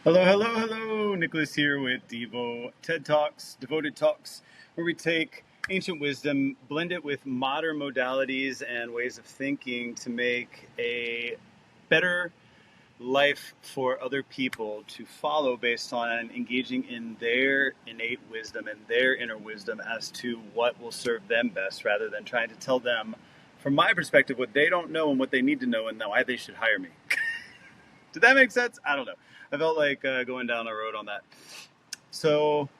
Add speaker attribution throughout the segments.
Speaker 1: Hello, hello, hello. Nicholas here with DIVO TED Talks, Devoted Talks, where we take ancient wisdom, blend it with modern modalities and ways of thinking to make a better life for other people to follow based on engaging in their innate wisdom and their inner wisdom as to what will serve them best rather than trying to tell them, from my perspective, what they don't know and what they need to know and why they should hire me. Did that make sense? I don't know. I felt like going down a road on that. So,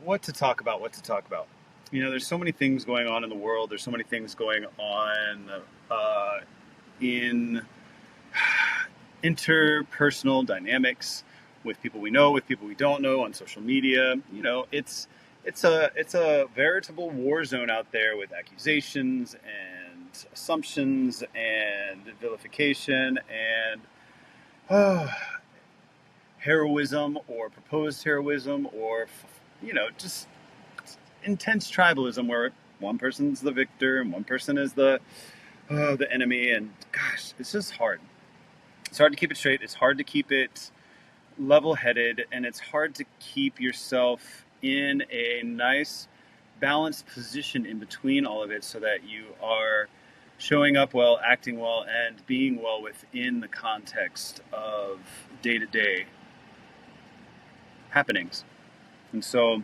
Speaker 1: what to talk about? What to talk about? You know, there's so many things going on in the world. There's so many things going on in interpersonal dynamics with people we know, with people we don't know, on social media. You know, it's a veritable war zone out there with accusations and assumptions and vilification and heroism or proposed heroism or just intense tribalism where one person's the victor and one person is the enemy, and gosh, it's just hard. It's hard to keep it straight. It's hard to keep it level-headed, and it's hard to keep yourself in a nice balanced position in between all of it so that you are showing up well, acting well, and being well within the context of day-to-day happenings. And so,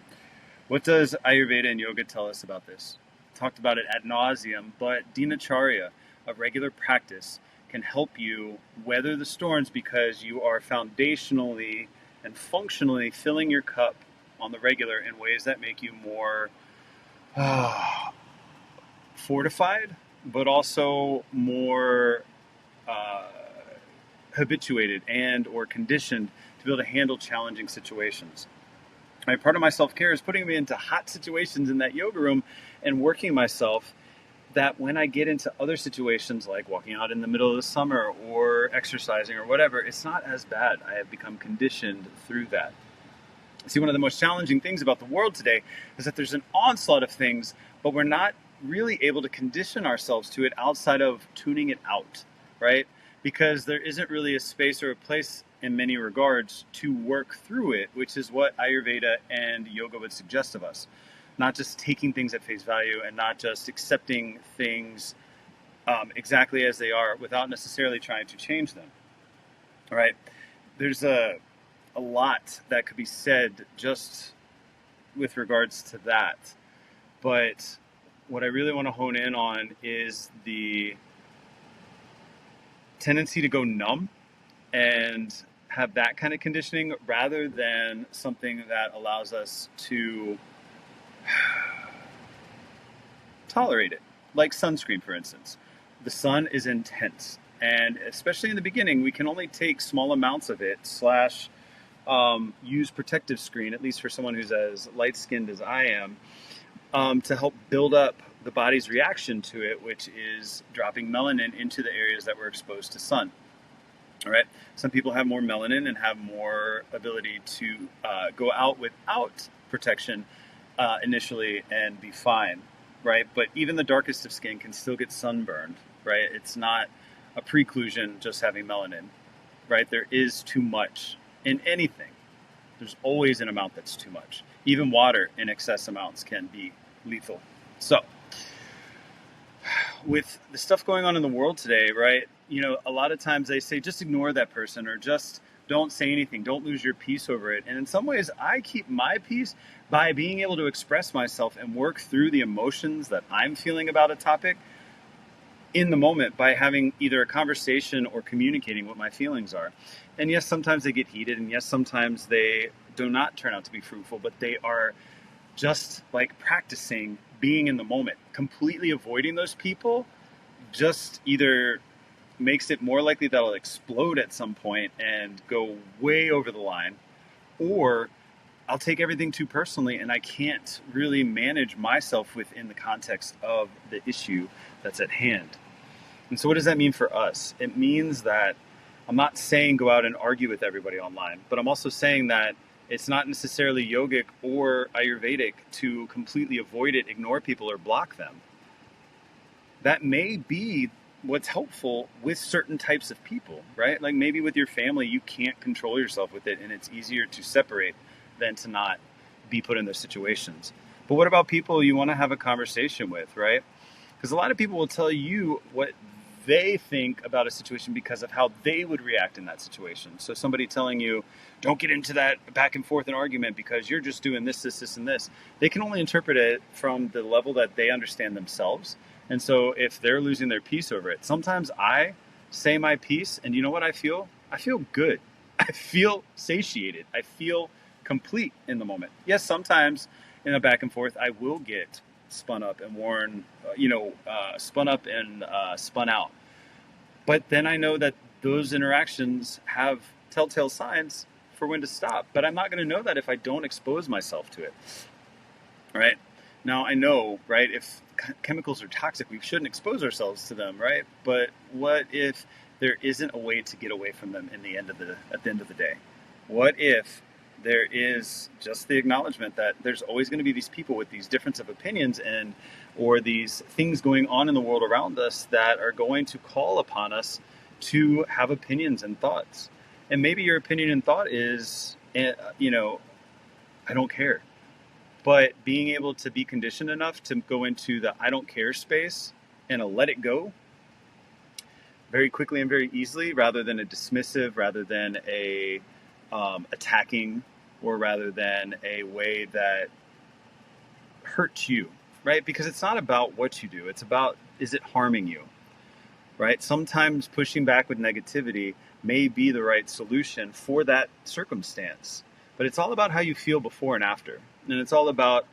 Speaker 1: what does Ayurveda and yoga tell us about this? Talked about it ad nauseum, but Dinacharya, a regular practice, can help you weather the storms because you are foundationally and functionally filling your cup on the regular in ways that make you more fortified, but also more habituated and or conditioned to be able to handle challenging situations. Right, part of my self-care is putting me into hot situations in that yoga room and working myself that when I get into other situations like walking out in the middle of the summer or exercising or whatever, it's not as bad. I have become conditioned through that. See, one of the most challenging things about the world today is that there's an onslaught of things, but we're not really able to condition ourselves to it outside of tuning it out, right? Because there isn't really a space or a place in many regards to work through it, which is what Ayurveda and yoga would suggest of us. Not just taking things at face value and not just accepting things exactly as they are without necessarily trying to change them, right? There's a lot that could be said just with regards to that. But what I really want to hone in on is the tendency to go numb and have that kind of conditioning rather than something that allows us to tolerate it. Like sunscreen, for instance. The sun is intense, and especially in the beginning, we can only take small amounts of it / use protective screen, at least for someone who's as light-skinned as I am, to help build up the body's reaction to it, which is dropping melanin into the areas that were exposed to sun. All right. Some people have more melanin and have more ability to go out without protection initially and be fine, right? But even the darkest of skin can still get sunburned, right? It's not a preclusion just having melanin, right? There is too much in anything. There's always an amount that's too much. Even water in excess amounts can be lethal. So, with the stuff going on in the world today, right? You know, a lot of times they say just ignore that person or just don't say anything. Don't lose your peace over it. And in some ways, I keep my peace by being able to express myself and work through the emotions that I'm feeling about a topic in the moment by having either a conversation or communicating what my feelings are. And yes, sometimes they get heated, and yes, sometimes they do not turn out to be fruitful, but they are just like practicing being in the moment. Completely avoiding those people just either makes it more likely that I'll explode at some point and go way over the line, or I'll take everything too personally and I can't really manage myself within the context of the issue that's at hand. And so what does that mean for us? It means that I'm not saying go out and argue with everybody online, but I'm also saying that it's not necessarily yogic or Ayurvedic to completely avoid it, ignore people, or block them. That may be what's helpful with certain types of people, right? Like maybe with your family, you can't control yourself with it, and it's easier to separate than to not be put in those situations. But what about people you want to have a conversation with, right? Because a lot of people will tell you what they think about a situation because of how they would react in that situation. So somebody telling you, don't get into that back and forth and argument because you're just doing this, this, this, and this. They can only interpret it from the level that they understand themselves. And so if they're losing their peace over it, sometimes I say my piece and you know what I feel? I feel good. I feel satiated. I feel complete in the moment. Yes, sometimes in a back and forth, I will get spun up and spun up and spun out. But then I know that those interactions have telltale signs for when to stop. But I'm not going to know that if I don't expose myself to it. Right? Now, I know, right, if chemicals are toxic, we shouldn't expose ourselves to them, right? But what if there isn't a way to get away from them at the end of the day? What if there is just the acknowledgement that there's always going to be these people with these difference of opinions or these things going on in the world around us that are going to call upon us to have opinions and thoughts. And maybe your opinion and thought is, I don't care. But being able to be conditioned enough to go into the I don't care space and let it go very quickly and very easily, rather than a dismissive, rather than a attacking, or rather than a way that hurts you, right? Because it's not about what you do. It's about, is it harming you, right? Sometimes pushing back with negativity may be the right solution for that circumstance. But it's all about how you feel before and after. And it's all about,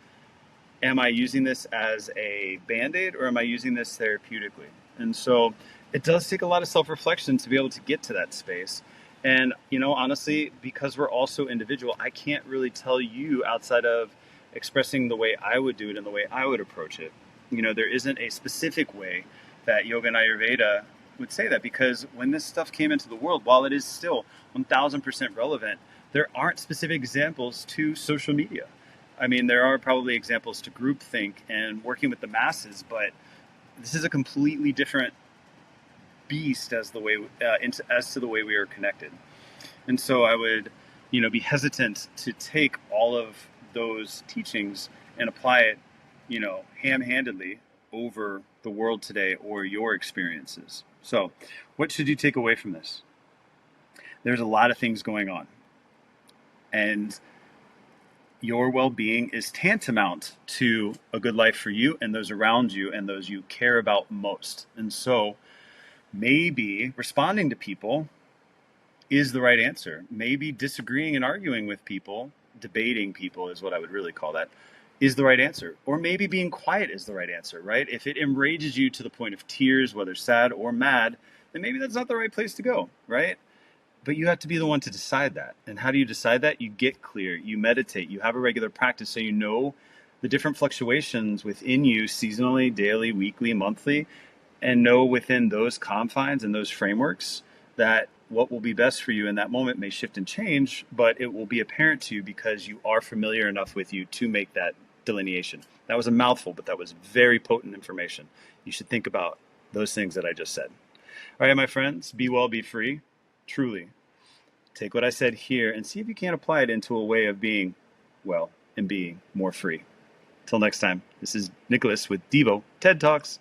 Speaker 1: am I using this as a Band-Aid or am I using this therapeutically? And so it does take a lot of self-reflection to be able to get to that space. And, honestly, because we're also individual, I can't really tell you outside of expressing the way I would do it and the way I would approach it. There isn't a specific way that yoga and Ayurveda would say that, because when this stuff came into the world, while it is still 1000% relevant, there aren't specific examples to social media. I mean, there are probably examples to groupthink and working with the masses, but this is a completely different beast as to the way we are connected. And so I would, be hesitant to take all of those teachings and apply it, ham-handedly over the world today or your experiences. So what should you take away from this? There's a lot of things going on, and your well-being is tantamount to a good life for you and those around you and those you care about most. And so maybe responding to people is the right answer. Maybe disagreeing and arguing with people, debating people is what I would really call that, is the right answer. Or maybe being quiet is the right answer, right? If it enrages you to the point of tears, whether sad or mad, then maybe that's not the right place to go, right? But you have to be the one to decide that. And how do you decide that? You get clear, you meditate, you have a regular practice so you know the different fluctuations within you seasonally, daily, weekly, monthly, and know within those confines and those frameworks that what will be best for you in that moment may shift and change, but it will be apparent to you because you are familiar enough with you to make that delineation. That was a mouthful, but that was very potent information. You should think about those things that I just said. All right, my friends, be well, be free. Truly. Take what I said here and see if you can apply it into a way of being well and being more free. Till next time, this is Nicholas with DIVO TED Talks.